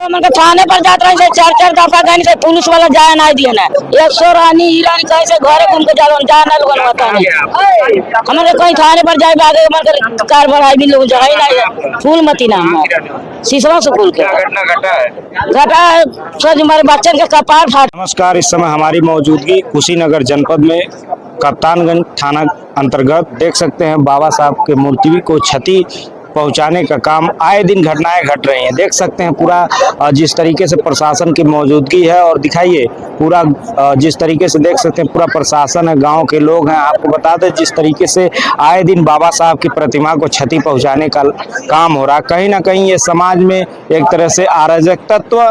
हमके थाने पर जात रहे से चार दफा गए से पुलिस वाला जाए ना दिए ना 100 रानी ईरानी कहीं से घरे घूम के जालन जाना लोगन पता नहीं हमरे कहीं थाने पर जाए आगे हमरे कार बढ़ाई भी लोग जगह ना फूल मती ना सिसवा स्कूल के घटा सज हमारे बच्चन के कपार फाट। नमस्कार, इस समय हमारी मौजूदगी कुशीनगर जनपद में कप्तानगंज थाना अंतर्गत देख सकते हैं बाबा साहब के मूर्ति को क्षति पहुंचाने का काम आए दिन घटनाएं घट रही हैं। देख सकते हैं पूरा जिस तरीके से प्रशासन की मौजूदगी है और दिखाइए पूरा जिस तरीके से देख सकते हैं पूरा प्रशासन है, गांव के लोग हैं। आपको बता दें जिस तरीके से आए दिन बाबा साहब की प्रतिमा को क्षति पहुंचाने का काम हो रहा है, कहीं ना कहीं ये समाज में एक तरह से अराजक तत्व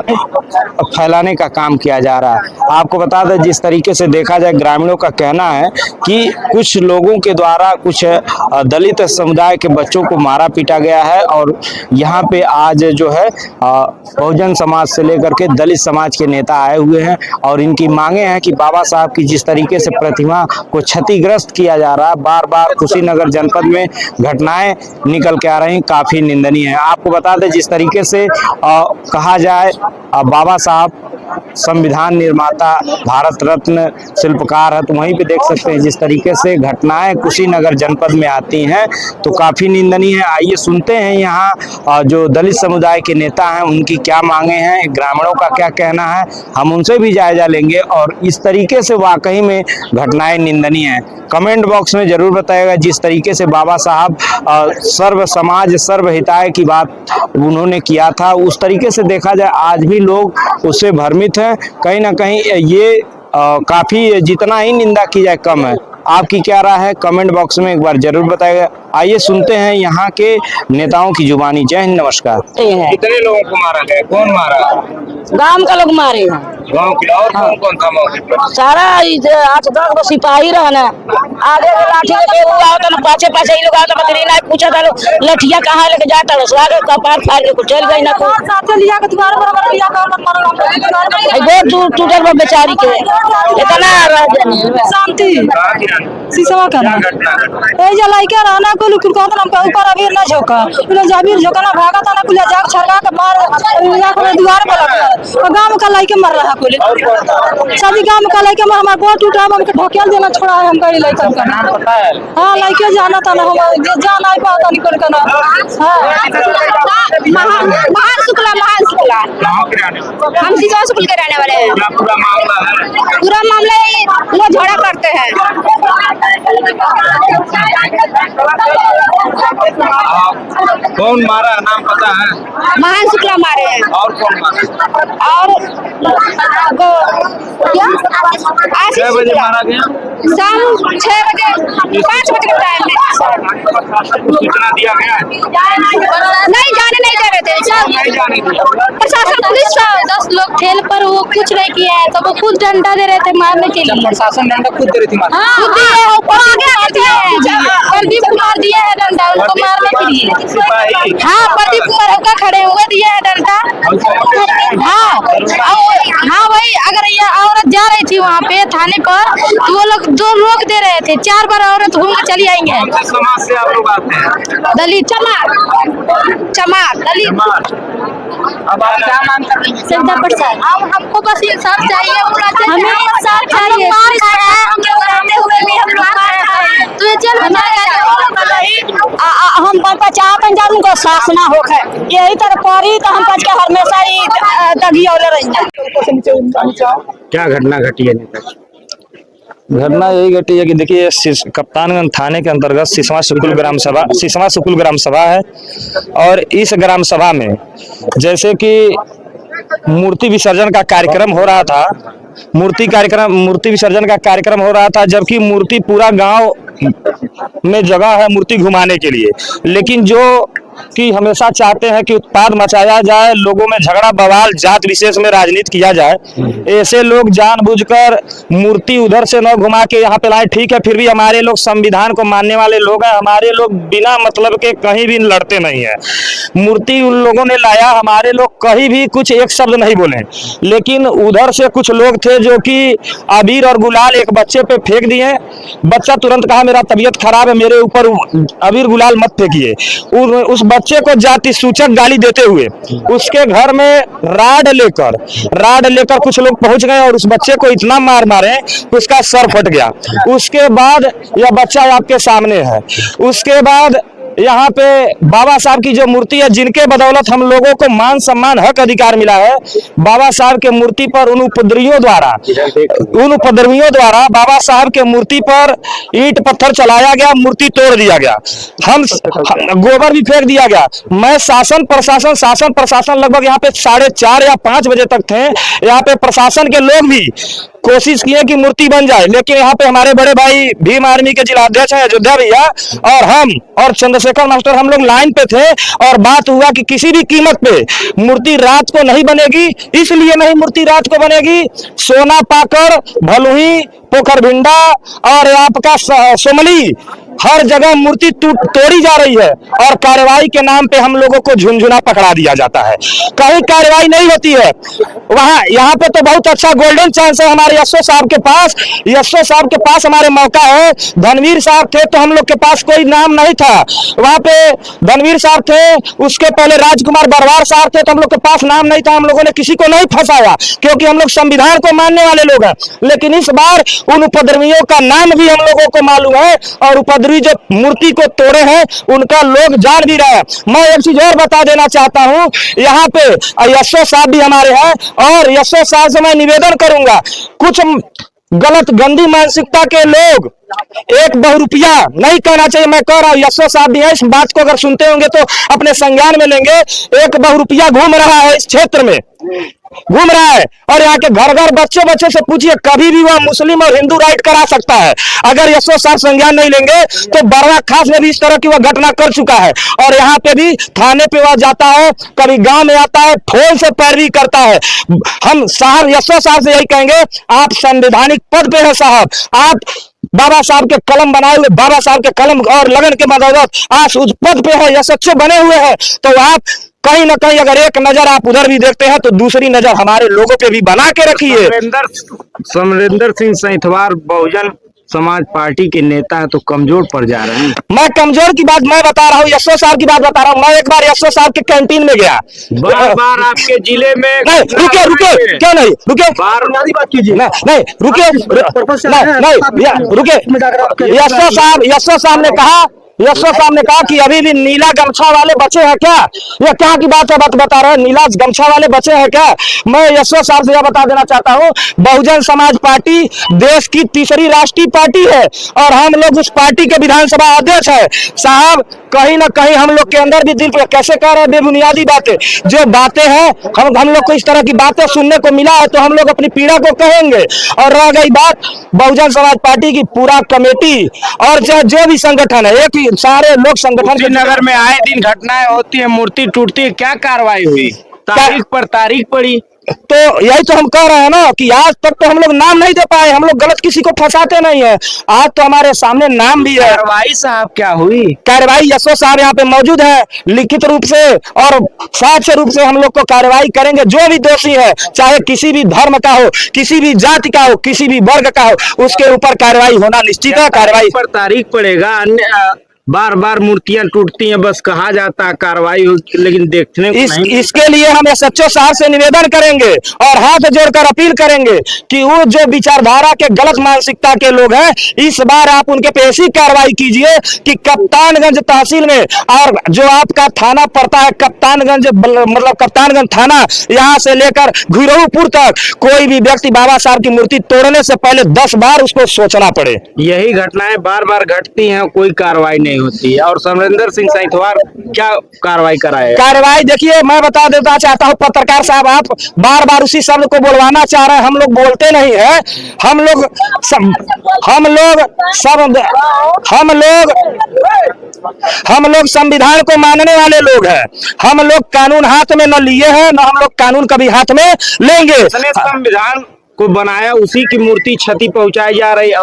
फैलाने का काम किया जा रहा है। आपको बता दें जिस तरीके से देखा जाए ग्रामीणों का कहना है कि कुछ लोगों के द्वारा कुछ दलित समुदाय के बच्चों को मारा पीटा गया है और यहाँ पे आज जो है बहुजन समाज से लेकर के दलित समाज के नेता आए हुए हैं और इनकी मांगे हैं कि बाबा साहब की जिस तरीके से प्रतिमा को क्षतिग्रस्त किया जा रहा है, बार बार कुशीनगर जनपद में घटनाएं निकल के आ रही, काफी निंदनीय है। आपको बता दें जिस तरीके से कहा जाए बाबा साहब संविधान निर्माता, भारत रत्न शिल्पकार है, तो वहीं पे देख सकते हैं जिस तरीके से घटनाएं कुशीनगर जनपद में आती हैं तो काफी निंदनीय है। आइए सुनते हैं यहाँ जो दलित समुदाय के नेता हैं उनकी क्या मांगे हैं, ग्रामीणों का क्या कहना है, हम उनसे भी जायजा लेंगे और इस तरीके से वाकई में घटनाएं निंदनीय हैं। कमेंट बॉक्स में जरूर बताइएगा जिस तरीके से बाबा साहब सर्व समाज सर्व हिताय की बात उन्होंने किया था, उस तरीके से देखा जाए आज भी लोग उससे भ्रमित हैं। कहीं ना कहीं ये काफी जितना ही निंदा की जाए कम है। आपकी क्या राय है कमेंट बॉक्स में एक बार जरूर बताइएगा। आइए सुनते हैं यहाँ के नेताओं की जुबानी। जय हिंद, नमस्कार। कितने लोगों को मारा गया, कौन मारा? गांव का लोग मारे गांव के और कौन कौन था मौके पर? सारा 8-10 सिपाही रहना आगे लाठी लेके वो आता ना पाछे ये लोग आता बकरी ना पूछा था लठिया कहाँ लेके जाता है आगे कपार फाड़ के चल गई ना को साथे लिया के द्वार पर लिया का बहुत दूर टूटल बा बेचारी के इतना शांति सीसवा का ए जलाई के रहना को लुकुर को हम ऊपर अबीर ना झोका इने जाबीर झोका ना भागा था ना कुल जाग छरगा के मार या को द्वार पर लगा गांव का लाई के मर रहा कोले सभी गांव का लाई के मर हमार गोड़ टूटा हमके ढोकेल देना छोड़ा है हम कहीं लइकन का नाम पता है। हां लाई के जाना था ना हम जा नहीं पाता निकल का ना। हां महान शुक्ला गांव के रहने वाले हम सीसवा स्कूल के रहने वाले हैं। क्या पूरा मामला है? पूरा मामला वो झगड़ा करते हैं। कौन मारा नाम पता है? महान शुक्ला मारे हैं। और कौन मारा? और कितने बजे मारा गया? शाम 6 बजे 5 बजे के टाइम में प्रशासन को सूचना दिया गया? नहीं जाने नहीं दे रहे थे सब नहीं जाने दिया। प्रशासन पुलिस 10 लोग ठेल पर वो कुछ नहीं किया है तो वो खुद डंडा दे रहे थे मारने के लिए। प्रशासन डंडा खुद दे रही थी मारने? खुद दिए है ऊपर प्रदीप कुमार दिए है डंडा उनको मारने के लिए। सिपाही? हाँ प्रदीप कुमार का खड़े हुए दिए है डंडा। हाँ वही अगर ये औरत जा रही थी वहाँ पे थाने पर तो वो लोग 2 रोक दे रहे थे, 4 बार औरत घूम के चली आएंगे। कौन से समाज से आप लोग आते हैं? दलित चमार दलित। अब आप क्या मांग कर रहे हैं? हमको बस इंसाफ चाहिए, हमें इंसाफ चाहिए। तो जेल में हम चाहते हैं उनको साफ ना हो यही तरह पड़ी तो हम बच के हमेशा ही दगी और क्या घटना घटी है? घटना यही घटी है कि देखिए कप्तानगंज थाने के अंतर्गत सिसवा सुकुल ग्राम सभा है और इस ग्राम सभा में जैसे कि मूर्ति विसर्जन का कार्यक्रम हो रहा था, मूर्ति विसर्जन का कार्यक्रम हो रहा था, जबकि मूर्ति पूरा गांव में जगह है मूर्ति घुमाने के लिए, लेकिन जो कि हमेशा चाहते हैं कि उत्पाद मचाया जाए, लोगों में झगड़ा बवाल जात विशेष में राजनीति किया जाए, ऐसे लोग जानबूझकर मूर्ति उधर से न घुमा के यहाँ पे लाए। ठीक है, फिर भी हमारे लोग संविधान को मानने वाले लोग हैं, हमारे लोग बिना मतलब के कहीं भी लड़ते नहीं है। मूर्ति उन लोगों ने लाया, हमारे लोग कहीं भी कुछ एक शब्द नहीं बोले, लेकिन उधर से कुछ लोग थे जो कि अबीर और गुलाल एक बच्चे पे फेंक दिए। बच्चा तुरंत कहा मेरा तबीयत खराब है, मेरे ऊपर अबीर गुलाल मत फेंकिए। उस बच्चे को जाति सूचक गाली देते हुए उसके घर में राड लेकर कुछ लोग पहुंच गए और उस बच्चे को इतना मार मारे उसका सर फट गया। उसके बाद यह बच्चा आपके सामने है। उसके बाद यहाँ पे बाबा साहब की जो मूर्ति है, जिनके बदौलत हम लोगों को मान सम्मान हक अधिकार मिला है, बाबा साहब के मूर्ति पर उन उपद्रवियों द्वारा बाबा साहब के मूर्ति पर ईंट पत्थर चलाया गया, मूर्ति तोड़ दिया गया, हम गोबर भी फेंक दिया गया। मैं शासन प्रशासन लगभग यहाँ पे 4:30 या 5 बजे तक थे। यहाँ पे प्रशासन के लोग भी कोशिश किए कि मूर्ति बन जाए, लेकिन यहाँ पे हमारे बड़े भाई भीम आर्मी के जिलाध्यक्ष हैं अयोध्या भैया और हम और चंद्रशेखर मास्टर, हम लोग लाइन पे थे और बात हुआ कि किसी भी कीमत पे मूर्ति रात को नहीं बनेगी। इसलिए नहीं मूर्ति रात को बनेगी, सोना पाकर, भलुही, पोखरभिंडा और आपका सोमली हर जगह मूर्ति तोड़ी जा रही है और कार्रवाई के नाम पे हम लोगों को झुनझुना पकड़ा दिया जाता है। कहीं कार्रवाई नहीं होती है। वहां यहाँ पे तो बहुत अच्छा गोल्डन चांस है हमारे यशो साहब के पास। यशो साहब के पास हमारे मौका है। धनवीर साहब थे तो हम लोग के पास कोई नाम नहीं था। वहां पे धनवीर साहब थे, उसके पहले राजकुमार बरवार साहब थे तो हम लोग के पास नाम नहीं था। हम लोगों ने किसी को नहीं फंसाया क्योंकि हम लोग संविधान को मानने वाले लोग हैं। लेकिन इस बार उन उपद्रवियों का नाम भी हम लोगों को मालूम है और उपद्रवी जो मूर्ति को तोड़े हैं उनका लोग जान भी रहे हैं। मैं एक चीज और बता देना चाहता हूं, यहाँ पे यशो साहब भी हमारे हैं और यशो साहब से मैं निवेदन करूंगा, कुछ गलत गंदी मानसिकता के लोग एक बहुरुपया नहीं कहना चाहिए, मैं कह रहा हूं यशो साहब भी है, इस बात को अगर सुनते होंगे तो अपने संज्ञान में लेंगे। एक बहुरुपया घूम रहा है, इस क्षेत्र में घूम रहा है और यहाँ के घर घर बच्चे से पूछिए, कभी भी वह मुस्लिम और हिंदू राइट करा सकता है। अगर यशो साहब संज्ञान नहीं लेंगे तो बरवा खास में भी इस तरह की वह घटना कर चुका है और यहाँ पे भी थाने पे वह जाता है, कभी गांव में आता है, फोन से पैरवी करता है। हम साहब यशो साहब से यही कहेंगे, आप संवैधानिक पद पे है साहब, आप बाबा साहब के कलम बनाए हुए, बाबा साहब के कलम और लगन के बदौलत आज उस पद पे है, यशस्वी बने हुए हैं, तो आप कहीं ना कहीं अगर एक नजर आप उधर भी देखते हैं तो दूसरी नजर हमारे लोगों पे भी बना के रखिए। समरेंद्र सिंह सैंथवार बहुजन समाज पार्टी के नेता है तो कमजोर पड़ जा रहे हैं। मैं कमजोर की बात मैं बता रहा हूँ, यशो साहब की बात बता रहा हूँ। मैं एक बार यशो साहब के कैंटीन में गया, बार आपके जिले में नहीं रुके क्यों नहीं रुके, बात कीजिए नहीं रुके रुके। यशो साहब ने कहा कि अभी भी नीला गमछा वाले बचे हैं क्या? यह क्या की बात है, बता रहे हैं नीला गमछा वाले बचे हैं क्या? मैं यशो साहब से यह बता देना चाहता हूं, बहुजन समाज पार्टी देश की तीसरी राष्ट्रीय पार्टी है और हम लोग उस पार्टी के विधानसभा अध्यक्ष है साहब। कहीं ना कहीं हम लोग के अंदर भी दिल पे कैसे कह रहे हैं बेबुनियादी बातें, जो बातें हैं हम लोग को इस तरह की बातें सुनने को मिला है तो हम लोग अपनी पीड़ा को कहेंगे। और रह गई बात बहुजन समाज पार्टी की, पूरा कमेटी और जो भी संगठन है, एक ही सारे लोग संगठन के नगर में आए दिन घटनाएं होती है, मूर्ति टूटती है, क्या कार्रवाई हुई? तारीख पर तारीख पड़ी तो यही तो हम कह रहे हैं ना कि आज तक तो हम लोग नाम नहीं दे पाए, हम लोग गलत किसी को फंसाते नहीं है। आज तो हमारे सामने नाम भी है। कार्रवाई साहब क्या हुई? कार्रवाई यशो साहब यहाँ पे मौजूद है, लिखित रूप से और साक्ष्य रूप से हम लोग को कार्रवाई करेंगे। जो भी दोषी है, चाहे किसी भी धर्म का हो, किसी भी जाति का हो, किसी भी वर्ग का हो, उसके ऊपर कार्रवाई होना निश्चित है। कार्रवाई पर तारीख पड़ेगा। बार बार मूर्तियां टूटती हैं, बस कहा जाता है कार्रवाई हो, लेकिन देखने को नहीं। इसके लिए हम एसएचओ साहब से निवेदन करेंगे और हाथ जोड़कर अपील करेंगे कि वो जो विचारधारा के गलत मानसिकता के लोग हैं, इस बार आप उनके पे ऐसी कार्रवाई कीजिए कि कप्तानगंज तहसील में और जो आपका थाना पड़ता है कप्तानगंज, मतलब कप्तानगंज थाना, यहाँ से लेकर घुरहूपुर तक कोई भी व्यक्ति बाबा साहब की मूर्ति तोड़ने से पहले 10 बार उसको सोचना पड़े। यही घटनाएं बार बार घटती हैं, कोई कार्रवाई नहीं होती है। और समरेंद्र सिंह सैंथवार क्या कार्रवाई कराए? कार्रवाई देखिए, मैं बता देना चाहता हूं पत्रकार साहब, आप बार बार उसी शब्द को बोलवाना चाह रहे हैं। हम लोग बोलते नहीं है, हम लोग संविधान को मानने वाले लोग हैं। हम लोग कानून हाथ में न लिए हैं, न हम लोग कानून कभी हाथ में लेंगे। संविधान को बनाया उसी की मूर्ति क्षति पहुंचाई जा रही है।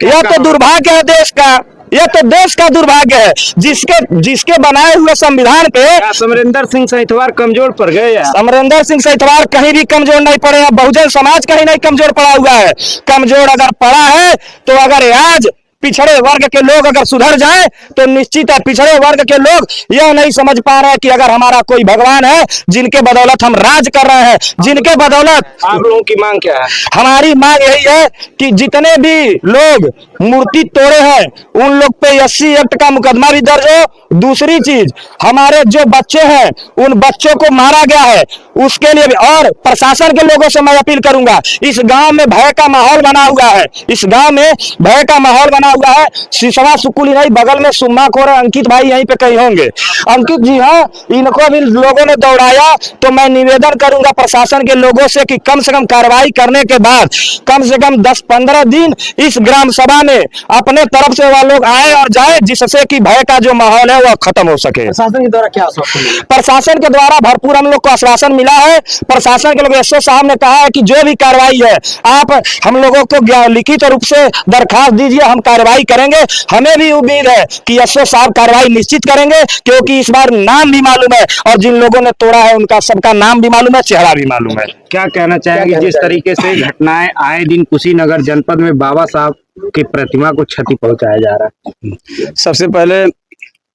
यह तो दुर्भाग्य है देश का, यह तो देश का दुर्भाग्य है जिसके बनाए हुए संविधान पे। समरेंद्र सिंह सैंथवार कमजोर पड़ गए? समरेंद्र सिंह सैंथवार कहीं भी कमजोर नहीं पड़े हैं, बहुजन समाज कहीं नहीं कमजोर पड़ा हुआ है। कमजोर अगर पड़ा है तो अगर आज पिछड़े वर्ग के लोग अगर सुधर जाए तो निश्चित है पिछड़े वर्ग के लोग यह नहीं समझ पा रहे कि अगर हमारा कोई भगवान है जिनके बदौलत हम राज कर रहे हैं, जिनके बदौलत। आप लोगों की मांग क्या है? हमारी मांग यही है कि जितने भी लोग मूर्ति तोड़े हैं उन लोग पे SC एक्ट का मुकदमा भी दर्ज हो। दूसरी चीज, हमारे जो बच्चे हैं उन बच्चों को मारा गया है उसके लिए भी, और प्रशासन के लोगों से मैं अपील करूंगा, इस गांव में भय का माहौल बना हुआ है, इस गांव में भय का माहौल बना हुआ है। सिसवा सुकुल ही नहीं, बगल में सुम्मा खोर अंकित भाई यहीं पे कहीं होंगे। अंकित जी हाँ, इनको भी लोगों ने दौड़ाया, तो मैं निवेदन करूंगा प्रशासन के लोगों से कि कम से कम कार्रवाई करने के बाद कम से कम 10-15 दिन इस ग्राम सभा में अपने तरफ से वह लोग आए और जाए, जिससे कि भय का जो माहौल है वह खत्म हो सके। प्रशासन के द्वारा क्या आश्वासन मिला? प्रशासन के द्वारा भरपूर हम लोग को आश्वासन मिला है। प्रशासन के लोग SO साहब ने कहा है कि जो भी कार्रवाई है आप हम लोगों को लिखित रूप से दरखास्त दीजिए, हम कार्रवाई करेंगे। हमें भी उम्मीद है कि SO साहब कार्रवाई निश्चित करेंगे, क्योंकि इस बार नाम भी मालूम है और जिन लोगों ने तोड़ा है उनका सबका नाम भी मालूम है, चेहरा भी मालूम है। क्या कहना चाहेंगे जिस तरीके से घटनाएं आए दिन कुशीनगर जनपद में बाबा साहब की प्रतिमा को क्षति पहुंचाया जा रहा है? सबसे पहले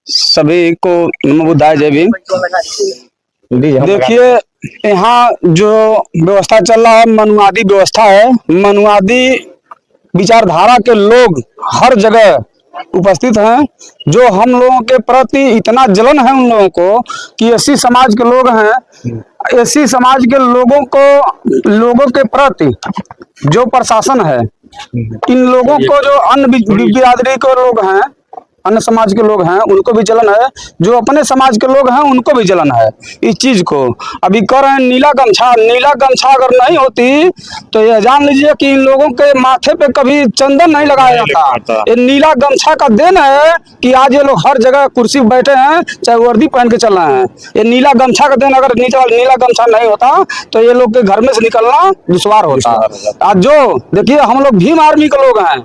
सभी को नमो बुद्धाय जय भीम। देखिए, यहाँ जो व्यवस्था चल रहा है मनुवादी व्यवस्था है। मनुवादी विचारधारा के लोग हर जगह उपस्थित हैं, जो हम लोगों के प्रति इतना जलन है उन लोगों को कि SC समाज के लोग हैं, SC समाज के लोगों के प्रति जो प्रशासन है, इन लोगों को जो अन्य बिरादरी के लोग हैं, अन्य समाज के लोग हैं, उनको भी जलन है, जो अपने समाज के लोग हैं उनको भी जलन है इस चीज को। अभी कर रहे हैं नीला गमछा अगर नहीं होती तो ये जान लीजिए कि इन लोगों के माथे पे कभी चंदन नहीं लगाया जाता। ये नीला गमछा का देन है कि आज ये लोग हर जगह कुर्सी पर बैठे हैं, चाहे वर्दी पहन के चल रहे हैं। ये नीला गमछा का देन, अगर नीला गमछा नहीं होता तो ये लोग के घर में से निकलना दुश्वार होता। आज जो देखिए, हम लोग भीम आर्मी के लोग हैं,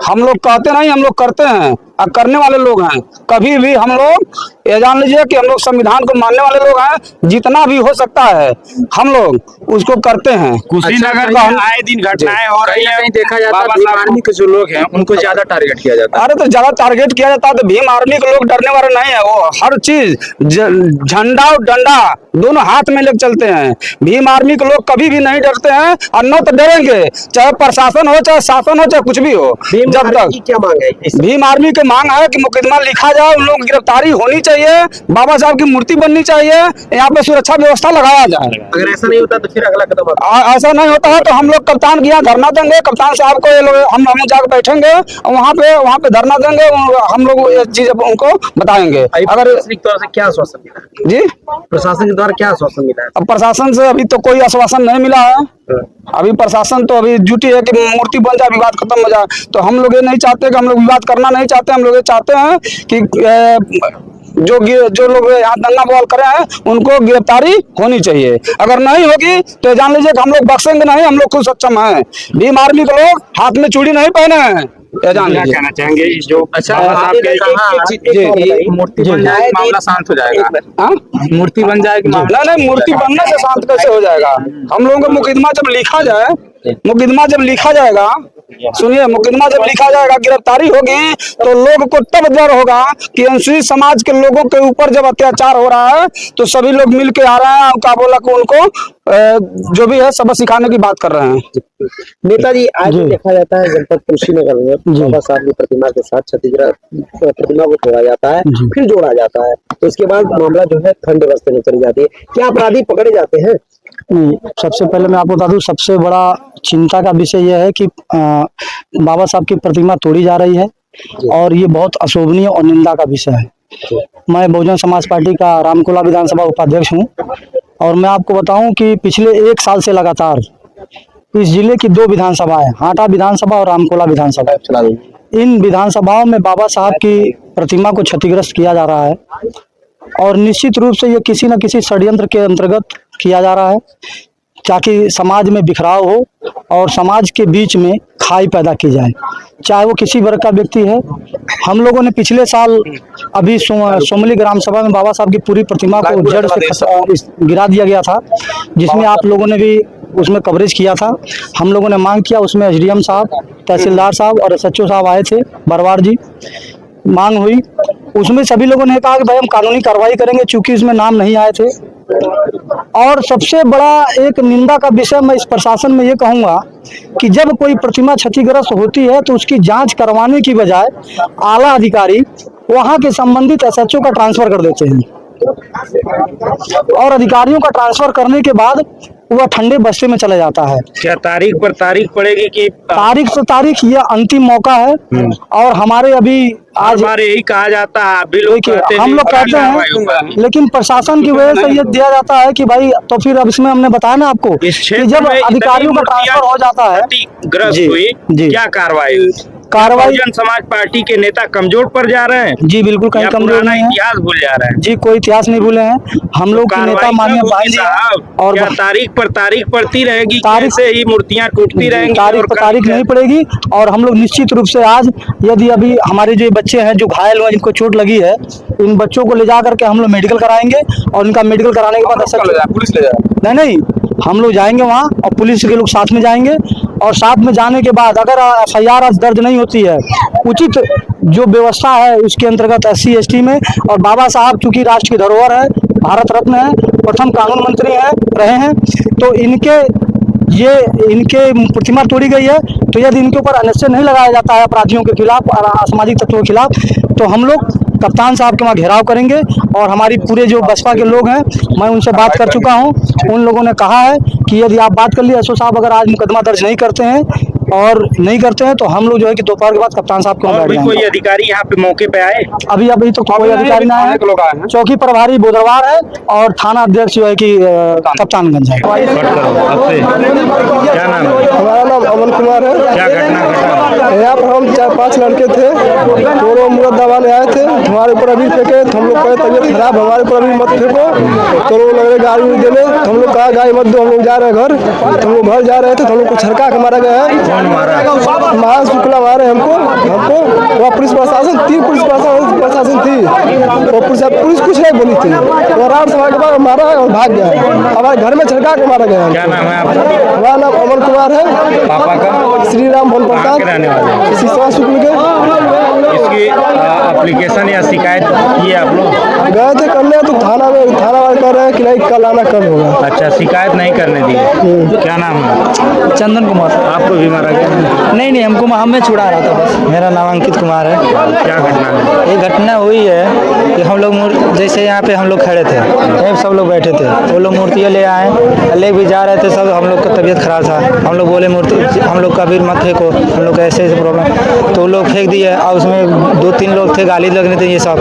हम लोग कहते नहीं, हम लोग करते हैं और करने वाले लोग हैं। कभी भी हम लोग ये जान लीजिए कि हम लोग संविधान को मानने वाले लोग हैं। जितना भी हो सकता है हम लोग उसको करते हैं। कुशीनगर में आए दिन घटनाएं हो रही है, देखा जाता है भीम आर्मी के जो लोग हैं उनको ज्यादा टारगेट किया जाता है। अरे तो ज्यादा टारगेट किया जाता है तो भीम आर्मी के लोग डरने वाले नहीं है। वो हर चीज झंडा और डंडा दोनों हाथ में लेकर चलते हैं। भीम आर्मी के लोग कभी भी नहीं डरते हैं और न तो डरेंगे, चाहे प्रशासन हो, चाहे शासन हो, चाहे कुछ भी हो। जब तक क्या मांग है? भीम आर्मी की मांग है कि मुकदमा लिखा जाए, उन लोगों की गिरफ्तारी होनी चाहिए, बाबा साहब की मूर्ति बननी चाहिए, यहाँ पे सुरक्षा व्यवस्था लगाया जाए। अगर ऐसा नहीं होता तो फिर अगला कदम ऐसा नहीं होता है तो हम लोग कप्तान के यहाँ धरना देंगे। कप्तान साहब को ये लोग हम जाकर बैठेंगे और वहाँ पे धरना देंगे। हम लोग ये चीज उनको बताएंगे। अगर तौर से क्या आश्वासन मिला जी, प्रशासन के द्वारा क्या आश्वासन मिला है? अब प्रशासन से अभी तो कोई आश्वासन नहीं मिला है। अभी प्रशासन तो अभी ड्यूटी है कि मूर्ति बन जाए, विवाद खत्म हो जाए। तो हम लोग ये नहीं चाहते कि हम लोग विवाद करना नहीं चाहते। हम लोग ये चाहते हैं कि जो लोग यहाँ दंगा बवाल करे हैं उनको गिरफ्तारी होनी चाहिए। अगर नहीं होगी तो जान लीजिए कि हम लोग बख्शेंगे नहीं। हम लोग खुद सक्षम हैं। भीम आर्मी के लोग हाथ में चूड़ी नहीं पहने हैं। जान लीजिए। कहना चाहेंगे जो मूर्ति बन जाए मामला शांत हो जाएगा? मूर्ति बन जाएगी? नहीं, मूर्ति बनने से शांत कैसे हो जाएगा? हम लोगों का मुकदमा जब लिखा जाए, मुकदमा जब लिखा जाएगा, सुनिए, मुकदमा जब लिखा जाएगा, गिरफ्तारी होगी तो लोग को तब डर होगा कि अनुसूचित समाज के लोगों के ऊपर जब अत्याचार हो रहा है तो सभी लोग मिल के आ रहे हैं, उनका बोला को उनको जो भी है सबक सिखाने की बात कर रहे हैं। नेताजी, आज देखा जाता है जनपद कुशीनगर में बाबा साहब की प्रतिमा के साथ छत्तीसगढ़ प्रतिमा को तोड़ा जाता है, फिर जोड़ा जाता है, तो इसके बाद मामला जो है खंड व्यवस्था में चली जाती है। क्या अपराधी पकड़े जाते हैं? सबसे पहले मैं आपको बता दूं, सबसे बड़ा चिंता का विषय यह है कि बाबा साहब की प्रतिमा तोड़ी जा रही है और ये बहुत अशोभनीय और निंदा का विषय है। मैं बहुजन समाज पार्टी का रामकोला विधानसभा उपाध्यक्ष हूं और मैं आपको बताऊं कि पिछले 1 साल से लगातार इस जिले की 2 विधानसभाएं, हाटा विधानसभा और रामकोला विधानसभा, इन विधानसभाओं में बाबा साहब की प्रतिमा को क्षतिग्रस्त किया जा रहा है और निश्चित रूप से ये किसी न किसी षड्यंत्र के अंतर्गत किया जा रहा है ताकि समाज में बिखराव हो और समाज के बीच में खाई पैदा की जाए, चाहे वो किसी वर्ग का व्यक्ति है। हम लोगों ने पिछले साल अभी सोमली ग्राम सभा में बाबा साहब की पूरी प्रतिमा को जड़ से गिरा दिया गया था, जिसमें आप लोगों ने भी उसमें कवरेज किया था। हम लोगों ने मांग किया, उसमें एसडीएम साहब, तहसीलदार साहब और एसएचओ साहब आए थे, बरवार जी। मांग हुई, उसमें सभी लोगों ने कहा कि भाई हम कानूनी कार्रवाई करेंगे, चूंकि इसमें नाम नहीं आए थे। और सबसे बड़ा एक निंदा का विषय मैं इस प्रशासन में ये कहूँगा कि जब कोई प्रतिमा क्षतिग्रस्त होती है तो उसकी जांच करवाने की बजाय आला अधिकारी वहाँ के संबंधित एसएचओ का ट्रांसफर कर देते हैं, और अधिकारियों का ट्रांसफर करने के बाद वह ठंडे बस्ते में चला जाता है। क्या तारीख पर तारीख पड़ेगी कि तारीख से तारीख, ये अंतिम मौका है। और हमारे अभी आज हमारे यही कहा जाता है, अभी लोग कहते हैं, हम लोग कहते हैं, लेकिन प्रशासन की वजह से ये दिया जाता है कि भाई, तो फिर अब इसमें हमने बताया ना आपको इस कि क्षेत्र जब में अधिकारियों का ट्रांसफर हो जाता है, क्षतिग्रस्त जी, हुई, जी। क्या कार्रवाई हुई? कार्रवाई, बहुजन समाज पार्टी के नेता कमजोर पड़ जा रहे हैं जी बिल्कुल कहीं या कमजोर पुराना नहीं है इतिहास भूल जा रहे हैं? जी, कोई इतिहास नहीं भूले हैं हम लोग की नेता माननीय भाई जी हैं। और क्या तारीख पर तारीख पड़ती रहेगी? तारीख से ही मूर्तियां टूटती रहेंगी? तारीख पर तारीख नहीं पड़ेगी। और हम लोग निश्चित रूप से आज, यदि अभी हमारे जो बच्चे हैं जो घायल हुए, जिनको चोट लगी है, इन बच्चों को ले जा करके हम लोग मेडिकल कराएंगे, और इनका मेडिकल कराने के बाद पुलिस ले जाए। नहीं, हम लोग जाएंगे वहाँ और पुलिस के लोग साथ में जाएंगे, और साथ में जाने के बाद अगर एफआईआर आज दर्ज नहीं होती है, उचित जो व्यवस्था है उसके अंतर्गत SC ST में, और बाबा साहब चूंकि राष्ट्र की धरोहर है, भारत रत्न है, प्रथम कानून मंत्री रहे हैं, तो इनके प्रतिमा तोड़ी गई है, तो यदि इनके ऊपर अनिश्चय नहीं लगाया जाता है अपराधियों के खिलाफ और असामाजिक तत्वों के खिलाफ, तो हम लोग कप्तान साहब के वहाँ घेराव करेंगे। और हमारी पूरे जो बसपा के लोग हैं, मैं उनसे बात कर चुका हूँ, उन लोगों ने कहा है कि यदि आप बात कर लिए एसओ साहब, अगर आज मुकदमा दर्ज नहीं करते हैं तो हम लोग जो है कि दोपहर के बाद कप्तान साहब के वहाँ बैठ जाएंगे। कोई अधिकारी यहाँ पे मौके पे आए? अभी तो कोई अधिकारी ना है, चौकी प्रभारी बोदरवार है और थाना अध्यक्ष जो है कि कप्तानगंज है। क्या नाम है? हमारा नाम अमन कुमार है। क्या घटना घटा? यहाँ पर हम 4-5 लड़के थे, दोनों मुरत दबाने आए थे, हमारे ऊपर अभी फेंके, तो हम लोग कहे तबियत खराब, हमारे ऊपर अभी मत फेंको, तो लोग लग रहे गाड़ी नहीं देने, तो हम लोग कहा गाड़ी मत दो, हम लोग जा रहे हैं घर। तो हम लोग घर जा रहे थे, तो हम लोग को छड़का के मारा गया है। महान शुक्ला मारे हमको वहाँ पुलिस प्रशासन, 3 पुलिस प्रशासन थी, वो पुलिस कुछ नहीं बोली थी, वो रात सभा के बाद मारा और भाग गया। हमारे घर में छड़का के मारा गया। क्या नाम है आपका? हमारा नाम अमन कुमार है। पापा का? श्री राम भवन प्रसाद, सिसवा शुक्ल के। इसकी एप्लीकेशन या शिकायत की आप लोग? गए थे करने, तो थाना वाले कह रहे हैं कि नहीं कल आना, कल होगा। अच्छा, शिकायत नहीं करने दी? क्या नाम है? चंदन कुमार। आपको भी मारा गया? नहीं, हमको हमें छुड़ा रहा था बस। मेरा नाम अंकित कुमार है। क्या घटना है? ये घटना हुई है कि हम लोग जैसे यहाँ पे हम लोग खड़े थे, यहीं सब लोग बैठे थे, वो लोग मूर्तियाँ ले आए, ले भी जा रहे थे सब। हम लोग का तबीयत खराब था, हम लोग बोले मूर्ति हम लोग का भी मत फेंको, हम लोग का ऐसे प्रॉब्लम, तो वो लोग फेंक दिए। और उसमें 2-3 लोग थे, गाली लगने थे, ये सब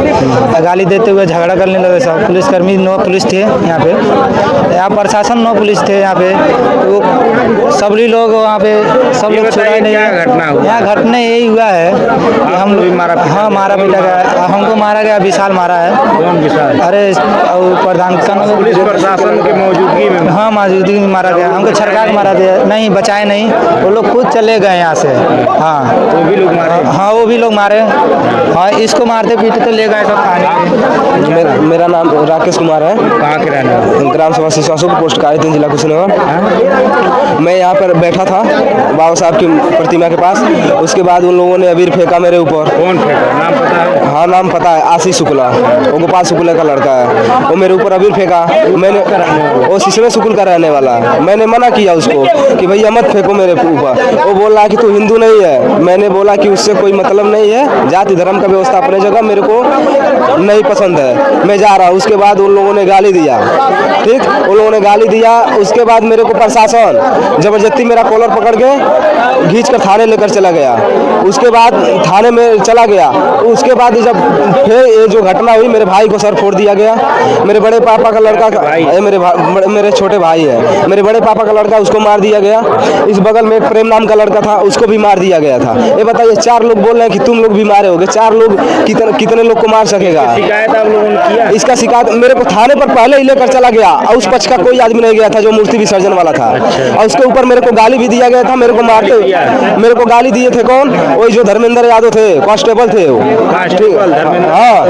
गाली देते हुए झगड़ा करने लगे सब। पुलिसकर्मी 9 पुलिस थे यहाँ पे, यहाँ प्रशासन 9 पुलिस थे यहाँ पे, तो सभी लोग वहाँ पे सब लोग छुड़ाए नहीं। घटना हुआ? यहाँ घटना यही हुआ है कि हम लोग मारा? हाँ, मारा पीटा गया, हमको मारा गया, विशाल मारा है। कौन विशाल? अरे प्रधान पुलिस प्रशासन की मौजूदगी में? हाँ, मौजूदगी में मारा गया, हमको छड़का के मारा दिया, नहीं बचाए नहीं, वो लोग खुद चले गए यहाँ से। हाँ, वो भी लोग मारे? हाँ, वो भी लोग मारे। हाँ, इसको मारते पीटते तो ले गए सब खाने। मेरा नाम राकेश कुमार है। कहाँ के रहने वाले? ग्राम सभा सिसवासुर पोस्ट कायतीन जिला कुशीनगर। मैं यहाँ पर बैठा था बाबा साहब की प्रतिमा के पास, उसके बाद उन लोगों ने अबीर फेंका मेरे ऊपर। कौन फेंका? नाम पता है? हाँ, नाम पता है, आशीष शुक्ला, वो गोपाल शुक्ला का लड़का है। वो मेरे ऊपर अबीर फेंका, मैंने, वो सिसवे शुक्ल का रहने वाला है। मैंने मना किया उसको कि भैया मत फेंको मेरे ऊपर। वो बोल रहा है कि तू हिंदू नहीं है। मैंने बोला कि उससे कोई मतलब नहीं है, जाति धर्म का व्यवस्था अपने जगह, मेरे को नहीं पसंद है, मैं जा रहा हूँ। उसके बाद उन लोगों ने गाली दिया, ठीक, उन लोगों ने गाली दिया। उसके बाद मेरे को प्रशासन जबरदस्ती मेरा कॉलर पकड़ के खींच कर थाने लेकर चला गया। उसके बाद थाने में चला गया। उसके बाद जब फिर ये जो घटना हुई, मेरे भाई को सर फोड़ दिया गया। मेरे बड़े पापा का लड़का, मेरे छोटे भाई है, मेरे बड़े पापा का लड़का, उसको मार दिया गया। इस बगल में एक प्रेम नाम का लड़का था, उसको भी मार दिया गया था। ये बताइए, 4 लोग बोल रहे हैं कि तुम लोग भी मारे होगे, 4 लोग कितने लोग को मार सकेगा? शिकायत आप लोगों ने किया? इसका शिकायत मेरे को थाने पर पहले ही लेकर चला गया, और उस पक्ष का कोई आदमी नहीं गया था जो मूर्ति विसर्जन वाला था। और उसके ऊपर मेरे को गाली भी दिया गया था। मेरे को मारते, मेरे को गाली दिए थे कौन? वही जो धर्मेंद्र यादव थे, कांस्टेबल थे वो, ठीक, उज्जवल धर्मेंद्र हाँ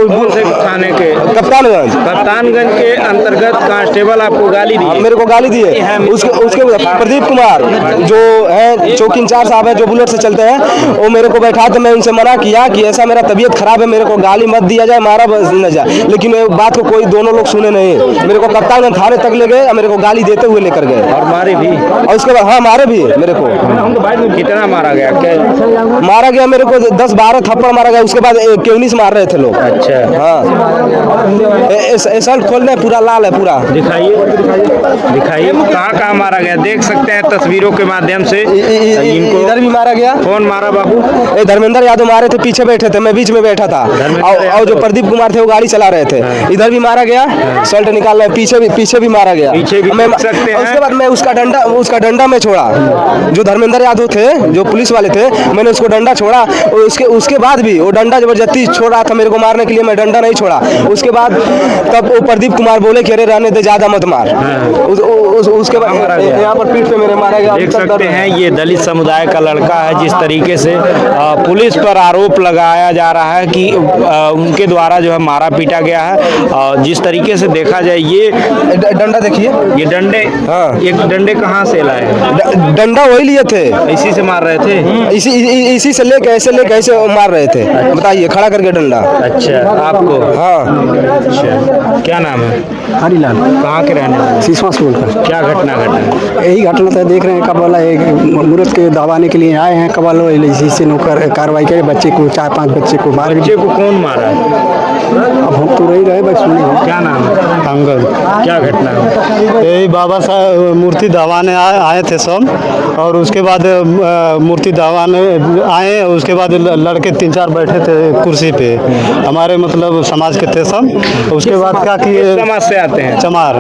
कौन से थाने के? कप्तानगंज। कप्तानगंज के अंतर्गत कांस्टेबल आपको गाली दी? मेरे को गाली दी है। उसके प्रदीप कुमार जो है चौकी इंचार्ज साहब है, जो बुलेट से चलते हैं, वो मेरे को बैठा तो मैं उनसे मना किया कि ऐसा मेरा तबीयत खराब है, मेरे को गाली मत दिया जाए, मारा न जाए, लेकिन मैं बात को कोई दोनों लोग सुने नहीं। मेरे को कप्तानगंज थाने तक ले गए, मेरे को गाली देते हुए लेकर गए और मारे भी? और उसके बाद हाँ मारे भी मेरे को। कितना मारा गया? क्या मारा गया? मेरे को 10-12 थप्पड़ मारा गया। उसके बाद केवनी से मार रहे थे लोग। अच्छा, हाँ शर्ट खोलने पूरा लाल है पूरा। दिखाइए दिखाइए कहाँ मारा गया? देख सकते हैं तस्वीरों के माध्यम से। इनको इधर भी मारा गया। कौन मारा बाबू? धर्मेंद्र यादव मारे थे, पीछे बैठे थे, मैं बीच में बैठा था, और जो प्रदीप कुमार थे वो गाड़ी चला रहे थे। इधर भी मारा गया, शर्ट निकाल रहे, पीछे भी मारा गया। पीछे भी देख सकते हैं। उसके बाद मैं उसका डंडा में छोड़ा, जो धर्मेंद्र यादव थे, जो पुलिस वाले थे, मैंने उसको डंडा छोड़ा। उसके बाद भी वो डंडा जबरदस्ती छोड़ रहा था मेरे को मारने के लिए, मैं डंडा नहीं छोड़ा। उसके बाद तब वो प्रदीप कुमार बोले कि अरे रहने दे, ज्यादा मत मार। उसके बाद यहाँ पर पीठ पे मेरे मारा गया। देख सकते हैं ये दलित समुदाय का लड़का है। जिस तरीके से पुलिस पर आरोप लगाया जा रहा है कि उनके द्वारा जो है मारा पीटा गया है। जिस तरीके से देखा जाए, ये डंडा देखिए, ये डंडे, हाँ, ये डंडे कहाँ से लाए? डंडा वही लिए थे, इसी से मार रहे थे? इसी से लेके ऐसे मार रहे थे। बताइए, खड़ा करके डंडा। अच्छा, आपको? हाँ। अच्छा, क्या नाम है? हरीलाल। कहाँ के रहने वाले? सिसवा स्कूल का। क्या घटना घटा? यही घटना तो देख रहे हैं, कब वाला एक मुहूर्त के दबाने के लिए आए हैं, कब वाला इसी से नौकर कार्रवाई करे, बच्चे को 4-5 बच्चे को मार। बच्चे को कौन मारा? अब हम तो नहीं रहे, बस सुने। क्या नाम है? अंगद। क्या घटना है? यही बाबा साहब मूर्ति दबाने आए थे सब, और उसके बाद मूर्ति दबाने आए, उसके बाद लड़के 3-4 बैठे थे कुर्सी पे, हमारे मतलब समाज के थे सब। उसके बाद क्या किए, समाज से आते हैं? चमार।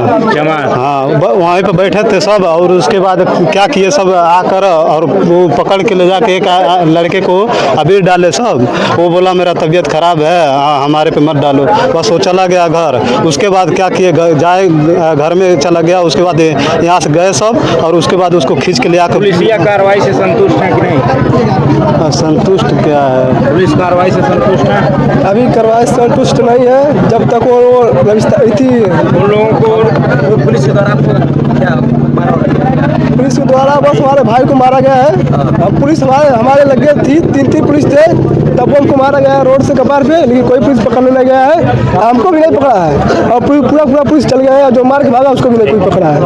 हाँ, वहीं पे बैठे थे सब, और उसके बाद क्या किए सब आकर, और वो पकड़ के ले जाके एक लड़के को अबीर डाले सब। वो बोला मेरा तबीयत खराब है, हमारे पे मत डालो, बस वो चला गया घर। उसके बाद क्या किए, जाए घर में चला गया। उसके बाद यहाँ से गए सब, और उसके बाद उसको खींच के ले आकर। पुलिस कार्रवाई से संतुष्ट है कि नहीं? संतुष्ट क्या है? पुलिस कार्रवाई से संतुष्ट है? अभी कार्रवाई से संतुष्ट नहीं है, जब तक वो थी उन लोगों को पुलिस के द्वारा पुलिस के द्वारा बस हमारे भाई को मारा गया है। अब पुलिस हमारे लग गई थी, 3 पुलिस थे, तब हमको मारा गया रोड से कपार पे, लेकिन कोई पुलिस पकड़ने नहीं गया है, हमको भी नहीं पकड़ा है, और पूरा पुलिस चल गया है। जो मार के भागा उसको भी नहीं कोई पकड़ा है।